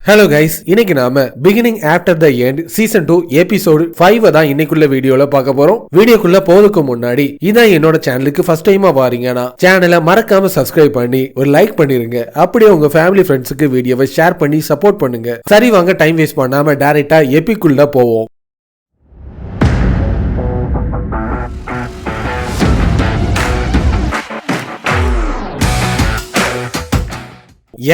Hello guys, இன்னைக்கு நாம beginning after the end season 2 episode 5 தான் இன்னைக்குள்ள வீடியோல பார்க்க போறோம். வீடியோக்குள்ள போறதுக்கு முன்னாடி இதான் என்னோட சேனலுக்கு ஃபர்ஸ்ட் டைமா வாரீங்கன்னா சேனலை மறக்காம சப்ஸ்கிரைப் பண்ணி ஒரு லைக் பண்ணிருங்க. அப்படியே உங்க ஃபேமிலி ஃப்ரெண்ட்ஸுக்கு வீடியோவை ஷேர் பண்ணி சப்போர்ட் பண்ணுங்க. சரி வாங்க, டைம் வேஸ்ட் பண்ணாம டைரக்டா எபிக்குள்ள போவோம்.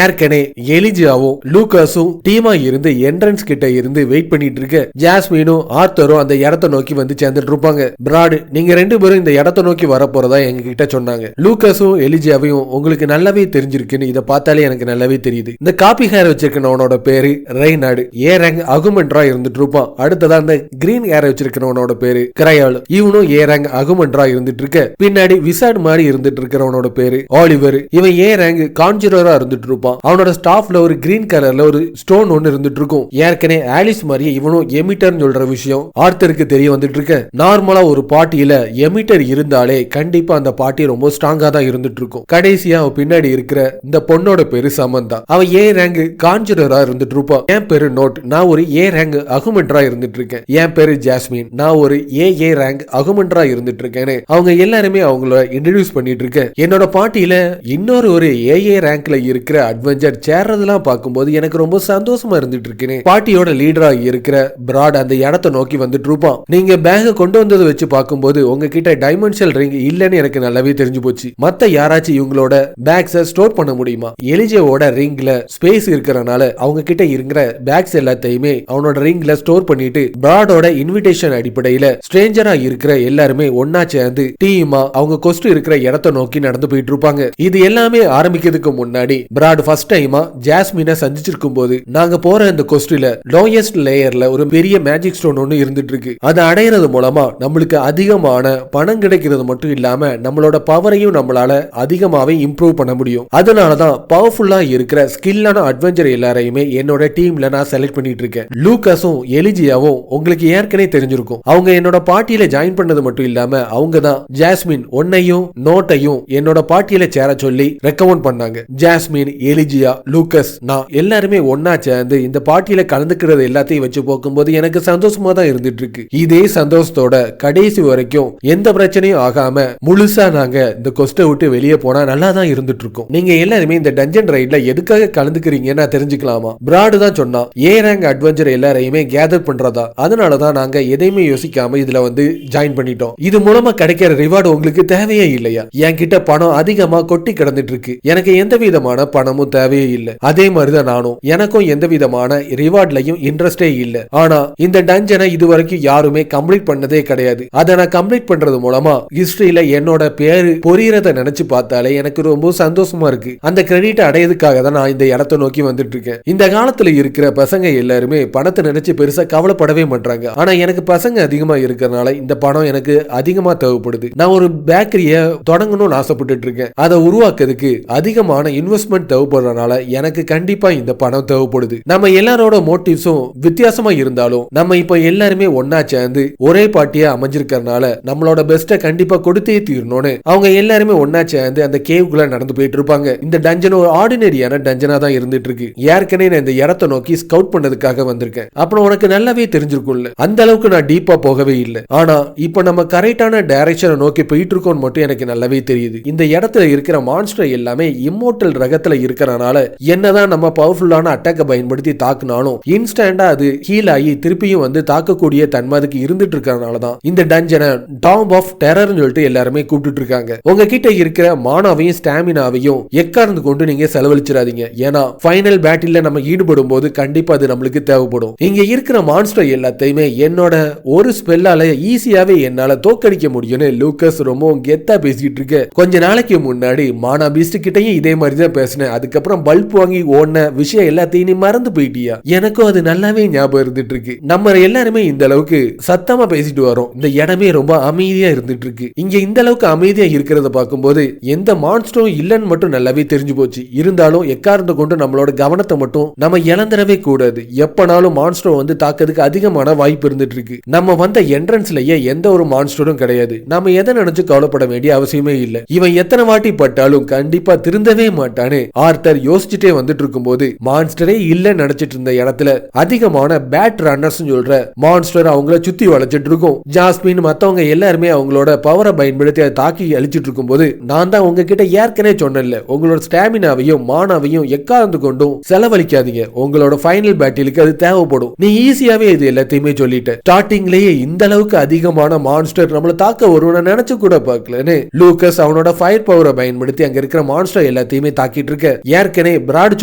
ஏற்கனவே எலிஜியாவும் லூகாஸும் டீமா இருந்து என்ட்ரன்ஸ் கிட்ட இருந்து வெயிட் பண்ணிட்டு இருக்க ஜாஸ்மினும் ஆர்த்தரும் அந்த இடத்தை நோக்கி வந்து சேர்ந்துட்டு இருப்பாங்க. பிராடு, நீங்க ரெண்டு பேரும் இந்த இடத்தை நோக்கி வர போறதா எங்க கிட்ட சொன்னாங்க. லூகாஸும் எலிஜியாவையும் உங்களுக்கு நல்லாவே தெரிஞ்சிருக்குன்னு இதை பார்த்தாலே எனக்கு நல்லாவே தெரியுது. இந்த காப்பி ஹேர் வச்சிருக்கவனோட பேரு ரெய்னார்டு. ஏ ரேங்க் அகுமெண்ட்ரா இருந்துட்டு இருப்பான். அடுத்ததா இந்த கிரீன் ஹேர் வச்சிருக்கிறவனோட பேரு கிரையால். இவனும் ஏ ரேங்க் அகுமெண்ட்ரா இருந்துட்டு இருக்க. பின்னாடி விசாட் மாதிரி இருந்துட்டு இருக்கிறவனோட பேரு ஆலிவர். இவன் ஏ ரேங்க் கான்ஜுரரா இருந்துட்டு அவனோட ஸ்டாஃப்ல ஒரு கிரீன் கலர்ல ஒரு ஸ்டோன் ஒன்னு இருந்துட்டு இருக்கும். ஏற்கனவே ஆலிஸ் மாதிரியே இவனும் எமிட்டர் சொல்ற விஷயம் ஆர்த்தருக்கு தெரிய வந்துட்டு இருக்கு. நார்மலா ஒரு பார்ட்டியில எமிட்டர் இருந்தாலே கண்டிப்பா அந்த பார்ட்டி ரொம்ப ஸ்ட்ராங்கா தான் இருந்துட்டு இருக்கும். கடைசியா அவ பின்னாடி இருக்கிற இந்த பொண்ணோட பேரு சமந்தா. அவ ஏ ரேங்க் கான்ஜுரரா இருந்துட்டு இருப்பா. என் பேரு நோட், நான் ஒரு ஏ ரேங்க் அகுமெண்ட்ரா இருந்துட்டு இருக்கேன். என் பேரு ஜாஸ்மின், நான் ஒரு ஏ ரேங்க் அகுமெண்ட்ரா இருந்துட்டு இருக்கேன்னு அவங்க எல்லாருமே அவங்கள இன்ட்ரோடியூஸ் பண்ணிட்டு இருக்கேன். என்னோட பார்ட்டியில இன்னொரு ஒரு ஏ ரேங்க்ல இருக்கிற அட்வென்ச்சர் சேர்றதெல்லாம் பார்க்கும்போது எனக்கு ரொம்ப சந்தோஷமா இருந்துட்டு இருக்கேன். பார்ட்டியோட லீடரா இருக்கிற பிராட் அந்த இடத்தை நோக்கி வந்துட்டு இருப்பான். நீங்க பேக கொண்டு வந்ததை வச்சு பார்க்கும்போது உங்ககிட்ட டைமென்ஷனல் ரிங் இல்லன்னு எனக்கு நல்லாவே தெரிஞ்சு போச்சு. மத்த யாராச்சும் இவங்களோட பேக்ஸை ஸ்டோர் பண்ண முடியுமா? எலிஜியோட ரிங்ல ஸ்பேஸ் இருக்கிறனால அவங்க கிட்ட இருக்கிற பேக்ஸ் எல்லாத்தையுமே அவனோட ரிங்ல ஸ்டோர் பண்ணிட்டு பிராடோட இன்விடேஷன் அடிப்படையில ஸ்ட்ரேஞ்சரா இருக்கிற எல்லாருமே ஒன்னா சேர்ந்து டீமா அவங்க கொஸ்ட் இருக்கிற இடத்தை நோக்கி நடந்து போயிட்டு இருப்பாங்க. இது எல்லாமே ஆரம்பிக்கிறதுக்கு முன்னாடி பிராட் ஃபர்ஸ்ட் டைமா ஜாஸ்மினை சந்திச்சிருக்கும் போது நாங்க போற இந்த கொஸ்டில லோயஸ்ட் லேயர்ல ஒரு பெரிய மேஜிக் ஸ்டோன் ஒன்னு இருந்துட்டு இருக்கு. அதை அடையிறது மூலமா நம்மளுக்கு அதிகமான பணம் கிடைக்கிறது மட்டும் இல்லாம நம்மளோட பவரையும் நம்மளால அதிகமாவே இம்ப்ரூவ் பண்ண முடியும். அதனாலதான் பவர்ஃபுல்லா இருக்கிற ஸ்கில்லான அட்வென்ச்சர் எல்லாரையுமே என்னோட டீம்ல நான் செலக்ட் பண்ணிட்டு இருக்கேன். லூகாஸும் எலிஜியாவும் உங்களுக்கு ஏற்கனவே தெரிஞ்சிருக்கும். அவங்க என்னோட பார்ட்டியில ஜாயின் பண்ணது மட்டும் இல்லாம அவங்க தான் ஜாஸ்மின் ஒன்னையும் நோட்டையும் என்னோட பார்ட்டியில சேர சொல்லி ரெக்கமெண்ட் பண்ணாங்க. ஜாஸ்மின், எலிஜியா, லூகஸ், நான் எல்லாருமே ஒன்னா சேர்ந்து இந்த பார்ட்டியில கலந்துக்கிறது எல்லாத்தையும் வச்சு போக்கும்போது எனக்கு சந்தோஷமா தான் இருந்துட்டு இருக்கு. இதே சந்தோஷத்தோட கடைசி வரைக்கும் எந்த பிரச்சனையும் ஆகாம முழுசா நாங்க இந்த கொஸ்டை விட்டு வெளியே போனா நல்லா தான் இருந்துட்டு இருக்கோம். நீங்க எல்லாருமே இந்த டஞ்சன் ரைட்ல எதுக்காக கலந்துக்கிறீங்கன்னு நான் தெரிஞ்சுக்கலாமா? பிராடு தான் சொன்னா ஏ ரேங்க் அட்வென்ச்சர் எல்லாரையுமே கேதர் பண்றதா. அதனாலதான் நாங்க எதையுமே யோசிக்காம இதுல வந்து ஜாயின் பண்ணிட்டோம். இது மூலமா கிடைக்கிற ரிவார்டு உங்களுக்கு தேவையே இல்லையா? என்கிட்ட பணம் அதிகமா கொட்டி கிடந்துட்டு இருக்கு. எனக்கு எந்த விதமான பணமும் தேவையே இல்ல. அதே மாதிரிதான் நானும், எனக்கும் எந்த விதமான ரிவார்ட்லயும் இன்ட்ரெஸ்டே இல்ல. ஆனா இந்த டஞ்சனை இதுவரைக்கும் யாருமே கம்ப்ளீட் பண்ணதே கிடையாது. அதை நான் கம்ப்ளீட் பண்றது மூலமா ஹிஸ்டரியில என்னோட பேரு பொரியறத நினைச்சு பார்த்தாலே எனக்கு ரொம்ப சந்தோஷமா இருக்கு. அந்த கிரெடிட் அடையதுக்காக தான் நான் இந்த இடத்தை நோக்கி வந்துட்டு இருக்கேன். இந்த காலத்துல இருக்கிற பசங்க எல்லாருமே பணத்தை நினைச்சு பெருசா கவலைப்படவே மாட்டாங்க. ஆனா எனக்கு பசங்க அதிகமா இருக்கிறனால இந்த பணம் எனக்கு அதிகமா தேவைப்படுது. நான் ஒரு பேக்கரிய தொடங்கணும்னு ஆசைப்பட்டு இருக்கேன். அதை உருவாக்குறதுக்கு அதிகமான இன்வெஸ்ட்மெண்ட் தேவைப்படுறதுனால எனக்கு கண்டிப்பா இந்த பணம் தேவைப்படுது. நம்ம எல்லாரோட மோட்டிவ்ஸும் வித்தியாசமா இருந்தாலும் நம்ம இப்ப எல்லாருமே ஒன்னா சேர்ந்து ஒரே பார்ட்டியா அமைஞ்சிருக்கிறதுனால நம்மளோட பெஸ்ட கண்டிப்பா கொடுத்தே தீரணும்னு அவங்க எல்லாருமே ஒன்னா சேர்ந்து அந்த கேவுக்குள்ள நடந்து போயிட்டு இருப்பாங்க. இந்த டஞ்சன் ஒரு ஆர்டினரியான டஞ்சனா தான் இருந்துட்டு இருக்கு. ஏற்கனவே நான் இந்த இடத்தை நோக்கி ஸ்கவுட் பண்ணதுக்காக வந்திருக்கேன். அப்புறம் உனக்கு நல்லாவே தெரிஞ்சிருக்கும்ல, அந்த அளவுக்கு நான் டீப்பா போகவே இல்லை. ஆனா இப்ப நம்ம கரெக்டான டைரக்ஷனை நோக்கி போயிட்டு இருக்கோம் மட்டும் எனக்கு நல்லாவே தெரியுது. இந்த இடத்துல இருக்கிற மான்ஸ்டர் எல்லாமே இம்மோர்டல் ரகத்துல இருக்கிறனால என்னதான் நம்ம பவர்ஃபுல்லான அட்டாக்கை பயன்படுத்தி தாக்குனாலும் இன்ஸ்டன்டா அது ஹீல் ஆகி திருப்பியும் வந்து தாக்கக்கூடிய தன்மை அதுக்கு இருந்துட்டு இருக்கறனாலதான் இந்த டஞ்சனை டாம் ஆஃப் டெரர்னு சொல்லிட்டு எல்லாருமே கூப்பிட்டு இருக்காங்க. உங்ககிட்ட இருக்கிற மானாவையும் ஸ்டாமினாவையும் எக்கார்ந்து கொண்டு நீங்க செலவழிச்சிடாதீங்க. ஏன்னா ஃபைனல் பேட்டில்ல நம்ம ஈடுபடும் போது கண்டிப்பா அது நம்மளுக்கு தேவைப்படும். இங்க இருக்கிற மான்ஸ்டர் எல்லாத்தையுமே என்னோட ஒரு ஸ்பெல்லால ஈஸியாவே என்னால தோக்கடிக்க முடியும்னு லூகஸ் ரொம்ப கெத்தா பேசிட்டு இருக்க. கொஞ்ச நாளைக்கு முன்னாடி மானா பீஸ்ட் கிட்டையும் இதே மாதிரி தான் பேசினேன். அதுக்கப்புறம் பல்ப் வாங்கி ஓடின விஷயம் எல்லாத்தையும் நீ மறந்து போயிட்டியா? எனக்கும் அது நல்லாவே ஞாபகம் இருந்துட்டு இருக்கு. நம்ம எல்லாருமே இந்த அளவுக்கு சத்தமா பேசிட்டு வரோம். இந்த இடமே ரொம்ப அமைதியா இருந்துட்டு இருக்கு. இங்க இந்த அளவுக்கு அமைதியா இருக்கிறத பார்க்கும்போது எந்த மான்ஸ்டரும் இல்லன்னு மட்டும் நல்லாவே தெரிஞ்சு போச்சு. இருந்தாலும் எக்காரணத்தை கொண்டு நம்மளோட கவனத்தை மட்டும் நம்ம இழந்துடவே கூடாது. எப்பனாலும் மான்ஸ்டர் வந்து தாக்கிறதுக்கு அதிகமான வாய்ப்பு இருந்துட்டு இருக்கு. நம்ம வந்த என்ட்ரன்ஸ்லயே எந்த ஒரு மான்ஸ்டரும் கிடையாது. நம்ம எதை நினைச்சு கவலைப்பட வேண்டிய அவசியமே இல்லை. இவன் எத்தனை வாட்டி பட்டாலும் கண்டிப்பா திருந்தவே மாட்டானே. ஆர்த்தர் யோசிச்சுட்டே வந்துட்டு இருக்கும்போது மான்ஸ்டரே இல்ல நினைச்சிட்டு இருந்த இடத்துல அதிகமான பேட் ரன்னர்ஸ் சொல்ற மான்ஸ்டர் அவங்கள சுத்தி வளைச்சிட்டு இருக்கும். ஜாஸ்மின் மத்தவங்க எல்லாருமே அவங்களோட பவரை பயன்படுத்தி அதை தாக்கி அழிச்சிட்டு இருக்கும் போது நான் தான் உங்ககிட்ட ஏற்கனவே சொன்னேன்ல, உங்களோட ஸ்டாமினாவையும் மானாவையும் எக்காந்து கொண்டும் செலவழிக்காதீங்க, உங்களோட ஃபைனல் பேட்டிலுக்கு அது தேவைப்படும். நீ ஈஸியாவே இது எல்லாத்தையுமே சொல்லிட்ட. ஸ்டார்டிங்லயே இந்த அளவுக்கு அதிகமான மான்ஸ்டர் நம்மள தாக்க வருவன நினைச்சு கூட பார்க்கலன்னு லூக்கஸ் அவனோட ஃபயர் பவரை பயன்படுத்தி அங்க இருக்கிற மான்ஸ்டர் எல்லாத்தையுமே தாக்கிட்டு இருக்க. ஏற்கனவே பிராட்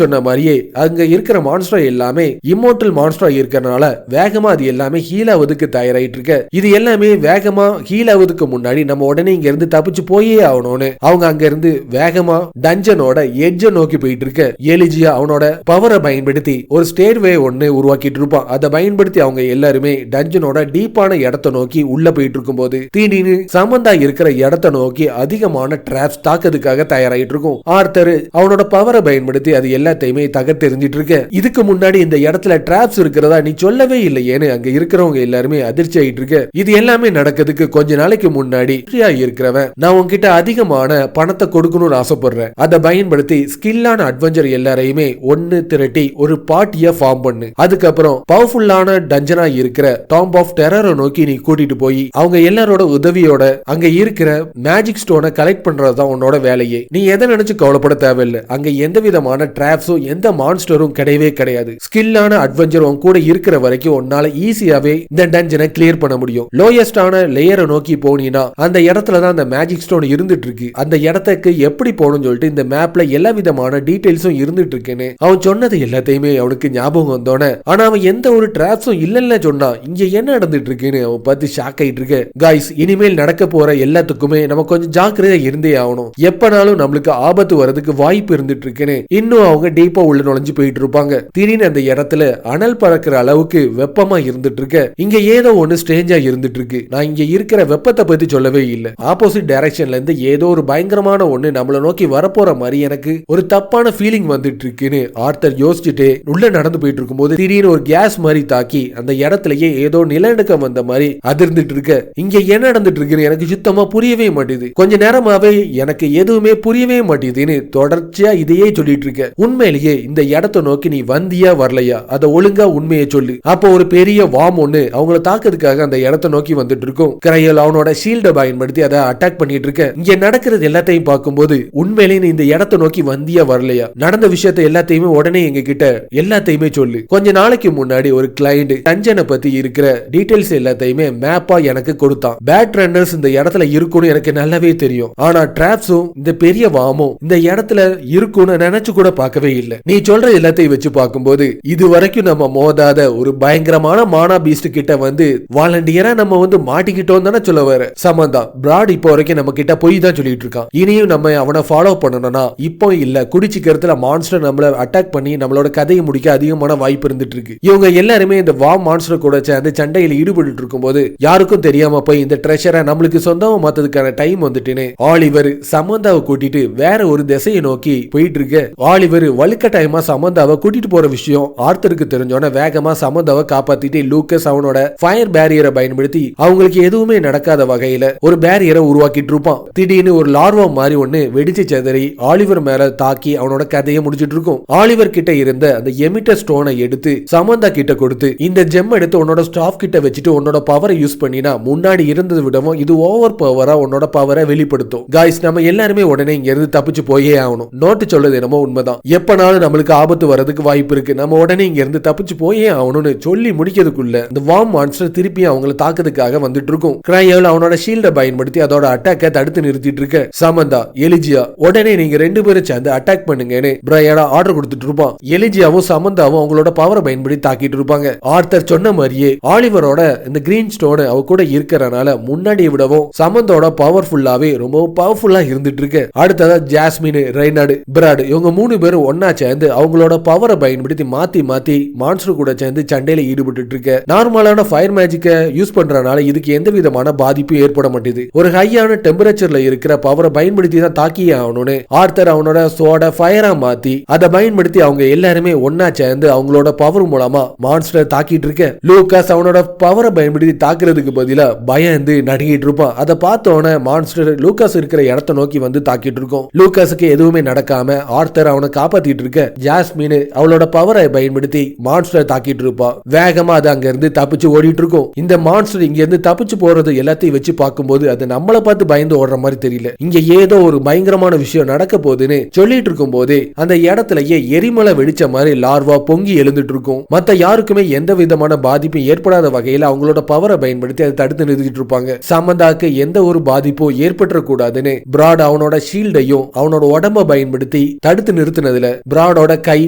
சொன்ன மாதிரியே அங்க இருக்கிற மான்ஸ்டர் எல்லாமே இம்மோர்டல் மான்ஸ்டர் இருக்கறனால வேகமா அது எல்லாமே ஹீல் ஆவதுக்கு தயாராயிட்டு இருக்க. இது எல்லாமே வேகமா ஹீல் ஆவதுக்கு முன்னாடி நம்ம உடனே இங்க இருந்து தப்பிச்சு போயே ஆகணும்னு அவங்க அங்க இருந்து வேகமா டஞ்சனோட எட்ஜ நோக்கி போயிட்டு இருக்க. எலிஜியா அவனோட பவரை பயன்படுத்தி ஒரு ஸ்டேர்வே ஒன்னு உருவாக்கிட்டு இருப்பான். அதை பயன்படுத்தி அவங்க எல்லாருமே டஞ்சனோட டீப்பான இடத்தை நோக்கி உள்ள போயிட்டு இருக்கும் போது திடீர்னு சமந்தா இருக்கிற இடத்தை நோக்கி அதிகமான டிராப்ஸ் தாக்கிறதுக்காக தயாராயிட்டு இருக்கும். ஆர்த்தர் அவனோட பவரை பயன்படுத்தி அது எல்லாத்தையுமே தகர்த்தெறிஞ்சிட்டு இருக்க. இதுக்கு முன்னாடி இந்த இடத்துல டிராப்ஸ் இருக்கிறதா நீ சொல்லவே இல்லையேன்னு அங்க இருக்கிறவங்க எல்லாருமே அதிர்ச்சி ஆயிட்டு இருக்க. இது எல்லாமே நடக்கிறதுக்கு கொஞ்ச நாளைக்கு முன்னாடி இருக்கிறவன் நான் உன்கிட்ட அதிகமான பணத்தை கொடுக்கணும்னு ஆசைப்படுறேன், அதை பயன்படுத்தி ஸ்கில்லான அட்வென்ச்சர் எல்லாரையுமே ஒன்னு திரட்டி ஒரு பார்ட்டிய ஃபார்ம் பண்ணு. அதுக்கப்புறம் பவர்ஃபுல்லான டஞ்சனா இருக்கிற டாம்ப் ஆஃப் டெரரை நோக்கி நீ கூட்டிட்டு போய் அவங்க எல்லாரோட உதவியோட அங்க இருக்கிற மேஜிக் ஸ்டோனை கலெக்ட் பண்றதுதான் உன்னோட வேலையே. நீ எதை நினைச்சு கவலைப்பட தேவையில்லை. அங்க எந்த விதமான டிராப்ஸும் எந்த மான்ஸ்டரும் கிடையவே கிடையாது. ஸ்கில்லான அட்வென்ச்சர் உன் கூட இருக்கிற வரைக்கும் உன்னால ஈஸியாவே இந்த டஞ்சனை கிளியர் பண்ண முடியும். லோயஸ்டான லேயரை நோக்கி போனீங்கன்னா அந்த இடத்துல தான் அந்த மேஜிக் ஸ்டோன் இருந்துட்டு இருக்கு. அந்த இடத்துக்கு எப்படி போகணும்னு சொல்லிட்டு இந்த மேப்ல எல்லா விதமான டீடைல்ஸும் இருந்துட்டு இருக்குன்னு அவன் சொன்னது எல்லாத்தையுமே அவனுக்கு ஞாபகம் வந்தோன ஆனா அவன் எந்த ஒரு டிராப்ஸும் இல்லன்னு சொன்னா இங்க என்ன நடந்துட்டு இருக்குன்னு அவன் பார்த்து ஷாக் ஆயிட்டு இருக்க. காய்ஸ், இனிமேல் நடக்க போற எல்லாத்துக்குமே நம்ம கொஞ்சம் ஜாக்கிரதையா இருந்தே ஆகணும். எப்பனாலும் நம்மளுக்கு ஆபத்து வரதுக்கு வாய்ப்பு இருந்துட்டு இருக்குன்னு இன்னும் அவங்க டீப்பா உள்ள நுழைஞ்சு போயிட்டு இருப்பாங்க. திடீர்னு அந்த இடத்துல அனல் பறக்கிற அளவுக்கு வெப்பமா இருந்துட்டு இருக்க. இங்க ஏதோ ஒண்ணு ஸ்ட்ரேஞ்சா இருந்துட்டு இருக்கு. நான் இங்க இருக்கிற வெப்பத்தை பத்தி சொல்லவே இல்லை. ஆப்போசிட் டைரக்ஷன்ல இருந்து ஏதோ ஒரு பயங்கரமான ஒண்ணு நம்மள நோக்கி வரப்போற மாதிரி எனக்கு ஒரு தப்பான ஃபீலிங் வந்துட்டு இருக்குன்னு ஆர்த்தர் யோசிச்சுட்டு உள்ள நடந்து போயிட்டு இருக்கும்போது திடீர்னு ஒரு கேஸ் மாதிரி தாக்கி அந்த இடத்துலயே ஏதோ நிலநடுக்கம் வந்த மாதிரி அதிர்ந்துட்டு இருக்க. இங்க என்ன நடந்துட்டு இருக்குன்னு எனக்கு சுத்தமா புரியவே மாட்டேது. கொஞ்ச நேரமாவே எனக்கு எதுவுமே புரியவே மாட்டேதுன்னு தொடர்ச்சியா இதையே சொல்லிட்டு இருக்க. உண்மையிலேயே இந்த இடத்தை நோக்கி நீ வந்தியா வரலையா அதை ஒழுங்கா உண்மையை சொல்லு. அப்போ ஒரு பெரிய வார்ம் ஒண்ணு அவங்கள தாக்கிறதுக்காக அந்த இடத்தை நோக்கி வந்துட்டு இருக்கும். கிரையல் அவனோட ஷீல்டை பயன்படுத்தி அதை அட்டாக் பண்ணிட்டு இருக்க. இங்க நடக்கிறது எல்லாத்தையும் பார்க்கும்போது உண்மையிலேயே நீ இந்த இடத்தை நோக்கி வந்தியா வரலையா, நடந்த விஷயத்தை எல்லாத்தையுமே உடனே எங்க கிட்ட எல்லாத்தையுமே சொல்லு. கொஞ்ச நாளைக்கு முன்னாடி ஒரு கிளைண்ட் டஞ்சனை பத்தி இருக்கிற டீடைல்ஸ் எல்லாத்தையுமே மேப்பா எனக்கு கொடுத்தான். பேட் ரன்னர்ஸ் இந்த இடத்துல இருக்கும்னு எனக்கு நல்லாவே தெரியும். ஆனா டிராப்ஸும் இந்த பெரிய வாமும் இந்த இடத்துல இருக்கும்னு நினைச்சு கூட பார்க்கவே இல்லை. நீ சொல்ற எல்லாத்தையும் வச்சு பார்க்கும்போது இது வரைக்கும் நம்ம மோதாத ஒரு பயங்கரமான மானா பீஸ்ட் கிட்ட வந்து வாலண்டியரா நம்ம வந்து மாட்டிக்கிட்டோம் தானே சொல்ல வர. சமந்தா பிராட் இப்போ வரைக்கும் நம்ம கிட்ட போய் தான் சொல்லிட்டு இருக்கான். இனியும் நம்ம அவனை ஃபாலோ பண்ணணும்னா இப்போ இல்ல குடிச்சிக்கிறதுல மான்ஸ்டர் நம்மள அட்டாக் பண்ணி நம்மளோட கதையை முடிக்க அதிகமான வாய்ப்பு இருந்துட்டு இருக்கு. இவங்க எல்லாருமே இந்த வார்ம் மான்ஸ்டர் கூட சேர்ந்து சண்டையில் ஈடுபட்டு இருக்கும் போது யாருக்கும் தெரியாம போய் இந்த ட்ரெஷரை நம்மளுக்கு சொந்தமா மாத்ததுக்கான டைம் வந்துட்டுன்னு ஆலிவர் சமந்தாவை கூட்டிட்டு வேற ஒரு திசையை நோக்கி போயிட்டு இருக்க. ஆலிவர் வலுக்கட்டாயமா சமந்தாவை கூட்டிட்டு போற விஷயம் ஆர்த்தருக்கு தெரிஞ்சோன வேகமா சமந்தாவை காப்பாத்திட்டு லூக்கஸ் அவனோட ஃபயர் பேரியரை பயன்படுத்தி அவங்களுக்கு எதுவுமே நடக்காத வகையில ஒரு பேரியரை உருவாக்கிட்டு இருப்பான். திடீர்னு ஒரு லார்வா மாதிரி ஒண்ணு வெடிச்சு செதறி ஆலிவர் மேல தாக்கி அவனோட கதையை முடிச்சிட்டு இருக்கும். ஆலிவர் கிட்ட இருந்த அந்த எமிட்டர் ஸ்டோனை எடுத்து சமந்தா கிட்ட கொடுத்து இந்த ஜெம் எடுத்து உன்னோட ஸ்டாஃப் கிட்ட வச்சுட்டு உன்னோட பவரை யூஸ் பண்ணினா முன்னாடி இருந்ததை விடவும் இது ஓவர் பவரா உன்னோட பவரை வெளிப்படுத்தும். காய்ஸ், நம்ம எல்லாருமே உடனே இங்க இருந்து தப்பிச்சு போயே ஆகணும். நோட்டு சொல்றது என்னமோ உண்மைதான். எப்பனாலும் நம்மளுக்கு ஆபத்து வரதுக்கு வாய்ப்பு இருக்கு. நம்ம உடனே இங்க இருந்து தப்பிச்சு போயே ஆகணும்னு சொல்லி முடிக்கிறதுக்குள்ள இந்த வார்ம் மான்ஸ்டர் திருப்பி அவங்களை தாக்குறதுக்காக வந்துட்டு இருக்கும். கிரையல் அவனோட ஷீல்டை பயன்படுத்தி அதோட அட்டாக்கை தடுத்து நிறுத்திட்டு இருக்க. சமந்தா எலிஜியா உடனே நீங்க ரெண்டு பேரும் சேர்ந்து அட்டாக் பண்ணுங்கன்னு பிரையனா ஆர்டர் கொடுத்துட்டு இருப்பான். எலிஜியாவும் சமந்தாவும் அவங்களோட பவரை பயன்படுத்தி தாக்கிட்டு இருப்பாங்க. ஆர்த்தர் சொன்ன மாதிரியே ஆலிவரோட இந்த கிரீன் ஸ்டோன் அவ கூட இருக்கிறனால முன்னாடி விடவும் சமந்தோட பவர்ஃபுல்லாவே ரொம்ப பவர்ஃபுல்லா இருந்துட்டு இருக்கு. அடுத்ததா ஜாஸ்மின், ரெய்னார்டு, பிராட் இவங்க மூணு பேரும் ஒன்னா சேர்ந்து அவங்களோட பவரை பயன்படுத்தி மாத்தி மாத்தி மான்ஸ்டர் கூட சேர்ந்து சண்டையில ஈடுபட்டு இருக்க. நார்மலான ஃபயர் மேஜிக்க யூஸ் பண்றதுனால இதுக்கு எந்த விதமான பாதிப்பும் ஏற்பட மாட்டேது. ஒரு ஹையான டெம்பரேச்சர்ல இருக்கிற பவரை பயன்படுத்தி தான் தாக்கியே ஆகணும்னு ஆர்த்தர் அவனோட சோட ஃபயரா மாத்தி அதை பயன்படுத்தி அவங்க எல்லாருமே ஒன்னா சேர்ந்து அவங்களோட பவர் மூலமா மான்ஸ்டர் தாக்கிட்டு இருக்க. லூகாஸ் அவனோட பவரை பயன்படுத்தி தாக்குறதுக்கு பதிலா பயந்து நடுங்கிட்டு இருப்பான். அதை பார்த்தோன்னே மான்ஸ்டர் லூகாஸ் இருக்கிற இடத்தை நோக்கி வந்து தாக்கிட்டு இருக்கும். லூகாஸுக்கு எதுவுமே நடக்காம தெரியாம ஆர்த்தர் அவனை காப்பாத்திட்டு இருக்க ஜாஸ்மின் அவளோட பவரை பயன்படுத்தி மான்ஸ்டர் தாக்கிட்டு இருப்பா. வேகமா அது அங்க இருந்து தப்பிச்சு ஓடிட்டு இருக்கும். இந்த மான்ஸ்டர் இங்க இருந்து தப்பிச்சு போறது எல்லாத்தையும் வச்சு பார்க்கும்போது அது நம்மள பார்த்து பயந்து ஓடுற மாதிரி தெரியல. இங்க ஏதோ ஒரு பயங்கரமான விஷயம் நடக்க போகுதுன்னு சொல்லிட்டு இருக்கும் போதே அந்த இடத்துலயே எரிமலை வெடிச்ச மாதிரி லார்வா பொங்கி எழுந்துட்டு இருக்கும். மத்த யாருக்குமே எந்த விதமான பாதிப்பும் ஏற்படாத வகையில அவங்களோட பவரை பயன்படுத்தி அதை தடுத்து நிறுத்திட்டு இருப்பாங்க. சமந்தாக்கு எந்த ஒரு பாதிப்பும் ஏற்பட்டுற கூடாதுன்னு பிராட் அவனோட ஷீல்டையும் அவனோட உடம்ப பயன்படுத்தி தடுத்து நிறுத்தினதுல பிராடோட கை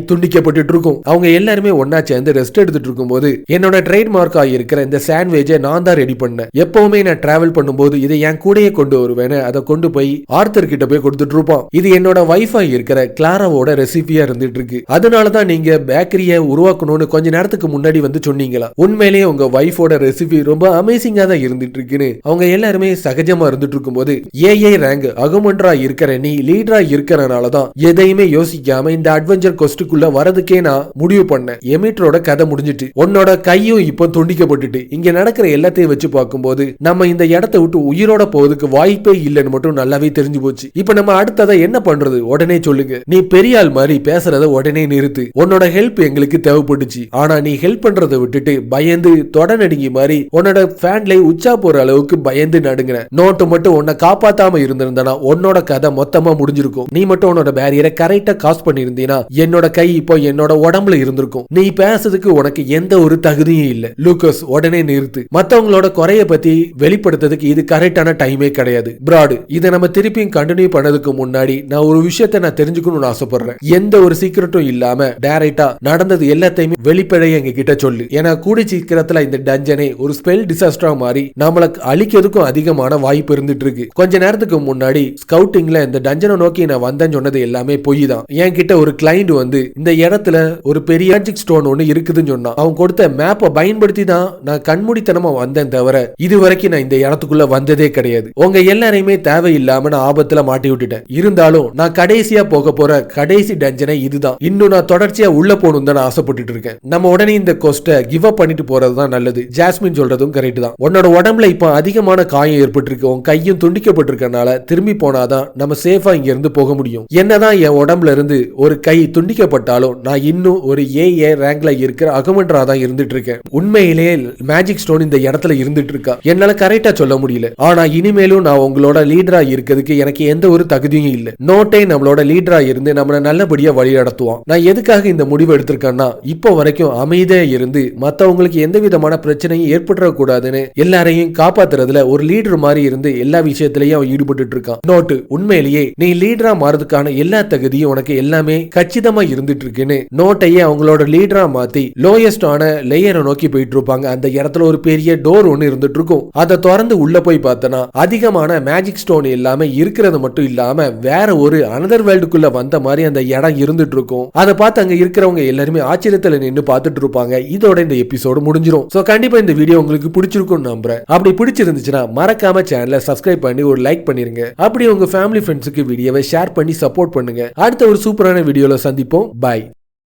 துண்டிக்கப்பட்டு இருக்கும். அவங்க எல்லாருமே ஒன்னா சேர்ந்து ரெஸ்ட் எடுத்துட்டு இருக்கும் போது என்னோட ட்ரேட்மார்க் ஆகியிருக்கிற இந்த சாண்ட்விச்சை நான் தான் ரெடி பண்ணேன். எப்பவுமே நான் டிராவல் பண்ணும்போது இதை என் கூடயே கொண்டு வருவேன். அதை கொண்டு போய் ஆர்த்தர் கிட்ட போய் கொடுத்துட்டு இருப்பான். இது என்னோட வைஃபா இருக்கிற கிளாராவோட ரெசிபியா இருந்துட்டு இருக்கு. அதனாலதான் நீங்க பேக்கரியை உருவாக்கணும்னு கொஞ்ச நேரத்துக்கு முன்னாடி வந்து சொன்னீங்களா? உண்மையிலேயே உங்க வைஃபோட ரெசிபி ரொம்ப அமேசிங்கா தான் இருந்துட்டு இருக்குன்னு அவங்க எல்லாருமே சகஜமா இருந்துட்டு இருக்கும் போது ஏஐ ரேங்க் அகுமெண்டரா இருக்கிற நீ லீடரா இருக்கிறனாலதான் எதையுமே யோசிக்காம இந்த அட்வென்ச்சர் கொஸ்டுக்குள்ள வரதுக்கே நான் முடிவு பண்ணேன். எமிட்டரோட கதை முடிஞ்சிட்டு உன்னோட கையும் இப்போ துண்டிக்கப்பட்டுட்டு இங்க நடக்கிற எல்லாத்தையும் வச்சு பார்க்கும்போது நம்ம இந்த இடத்தை விட்டு உயிரோட போவதுக்கு வாய்ப்பே இல்லைன்னு மட்டும் நல்லாவே தெரிஞ்சு போச்சு. இப்ப நம்ம அடுத்ததை என்ன பண்றது உடனே சொல்லுங்க. நீ பெரிய ஆள் மாதிரி பேசுறத உடனே நிறுத்து. உன்னோட ஹெல்ப் எங்களுக்கு தேவைப்பட்டுச்சு. ஆனா நீ ஹெல்ப் பண்றதை விட்டுட்டு பயந்து தொடநடுங்கி மாதிரி உன்னோட ஃபேன்ல உச்சா போற அளவுக்கு பயந்து நடுங்கிற. நோட்டு மட்டும் உன்னை காப்பாத்தாம இருந்திருந்தனா உன்னோட கதை மொத்தமா முடிஞ்சிருக்கும். நீ மட்டும் உன்னோட பேரியரை கரெக்டா காஸ் பண்ணிருந்தீனா என்னோட கை இப்போ என்னோட உடம்புல இருந்திருக்கும். நீ பேசுறதுக்கு உனக்கு எந்த ஒரு தகுதியும் இல்ல. லூக்கஸ் உடனே நிறுத்து. மத்தவங்களோட குறைய பத்தி வெளிப்படுத்துறதுக்கு இது கரெக்டான டைமே கிடையாது. பிராடு இதை நம்ம திருப்பியும் கண்டினியூ பண்ணதுக்கு முன்னாடி நான் ஒரு விஷயத்தை நான் தெரிஞ்சுக்கணும்னு ஆசைப்படுறேன். எந்த ஒரு சீக்கிரட்டும் இல்லாம டைரக்டா நடந்தது எல்லாத்தையுமே வெளிப்படையா எங்க கிட்ட சொல்லு. ஏன்னா கூடி சீக்கிரத்துல இந்த டஞ்சனே ஒரு ஸ்பெல் டிசாஸ்டரா மாறி நம்மளுக்கு அழிக்கிறதுக்கும் அதிகமான வாய்ப்பு இருந்துட்டு இருக்கு. கொஞ்ச நேரத்துக்கு முன்னாடி ஸ்கவுட்டிங்ல இந்த டஞ்சனை நோக்கி நான் வந்தேன்னு சொன்னது எல்லாமே பொய் தான். என் கிட்ட ஒரு கிளைண்ட் வந்து இந்த இடத்துல ஒரு பெரிய மேஜிக் ஸ்டோன் ஒன்னு இருக்குதுன்னு சொன்னா அவன் கொடுத்த மேப்பை பயன்படுத்தி தான் நான் கண்மூடித்தனமா வந்தேன் தவிர இது வரைக்கும் நான் இந்த இடத்துக்குள்ள வந்ததே கிடையாது. உங்க எல்லாரையுமே தேவையில்லாம நான் ஆபத்துல மாட்டி விட்டுட்டேன். இருந்தாலும் நான் கடைசியா போக போற கடைசி டஞ்சனை இதுதான். இன்னும் நான் தொடர்ச்சியா உள்ள போகணும் தான் ஆசைப்பட்டு இருக்கேன். நம்ம உடனே இந்த கொஸ்ட கிவ் அப் பண்ணிட்டு போறதுதான் நல்லது. ஜாஸ்மின் சொல்றதும் கரெக்ட் தான். உன்னோட உடம்புல இப்ப அதிகமான காயம் ஏற்பட்டிருக்கு. உன் கையும் துண்டிக்கப்பட்டிருக்கனால திரும்பி போனாதான் நம்ம சேஃபா இங்க இருந்து போக முடியும். என்னதான் என் உடம்புல இருந்து ஒரு கை துண்டிக்கப்பட்டாலும் நான் இன்னும் ஒரு ஏஏ ரேங்க்ல இருக்கிற அகுமெண்டரா தான் இருந்துட்டு இருக்கேன். உண்மையிலே மேஜிக் ஸ்டோன் இந்த இடத்துல இருந்துட்டு இருக்கா என்னால கரெக்டா சொல்ல முடியல. ஆனா இனிமேலும் நான் உங்களோட லீடரா இருக்கிறதுக்கு எனக்கு எந்த ஒரு தகுதியும் இல்ல. நோட்டே நம்மளோட லீடரா இருந்து நம்மள நல்லபடியா வழி நடத்துவான். நான் எதுக்காக இந்த முடிவு எடுத்திருக்கேன்னா இப்போ வரைக்கும் அமைதியா இருந்து மத்தவங்களுக்கு எந்த விதமான பிரச்சனையும் ஏற்பட கூடாதுன்னு எல்லாரையும் காப்பாத்துறதுல ஒரு லீடர் மாதிரி இருந்து எல்லா விஷயத்திலையும் அவன் ஈடுபட்டு இருக்கான். நோட்டு உண்மையிலேயே நீ லீடரா மாறதுக்கான எல்லா தகுதியும் உனக்கு எல்லாமே கச்சிதமா இருந்துட்டு இருக்குன்னு நோட்டையே அவங்களோட லீடரா மாத்தி லோயஸ்டான லேயரை நோக்கி போயிட்டு இருப்பாங்க. அந்த இடத்துல ஒரு பெரிய டோர் ஒன்னு இருந்துட்டு இருக்கும். அதை திறந்து உள்ள போய் பார்த்தனா அதிகமான மேஜிக் ஸ்டோன் இல்லாம இருக்கிறது மட்டும் இல்லாம வேற ஒரு அனதர் வேர்ல்டுக்குள்ள வந்த மாதிரி அந்த இடம் இருந்துட்டு இருக்கும். அதை பார்த்து அங்க இருக்கிறவங்க எல்லாருமே ஆச்சரியத்துல நின்று பார்த்துட்டு இருப்பாங்க. இதோட இந்த எபிசோடு முடிஞ்சிரும். சோ கண்டிப்பா இந்த வீடியோ உங்களுக்கு பிடிச்சிருக்கும் நம்புறேன். அப்படி பிடிச்சிருந்துச்சுன்னா மறக்காம சேனலை சப்ஸ்கிரைப் பண்ணி ஒரு லைக் பண்ணிருங்க. அப்படி உங்க ஃபேமிலி ஃப்ரெண்ட்ஸுக்கு வீடியோவை ஷேர் பண்ணி சப்போர்ட் பண்ணுங்க. அடுத்த ஒரு சூப்பரான வீடியோல சந்திப்போம். பாய்.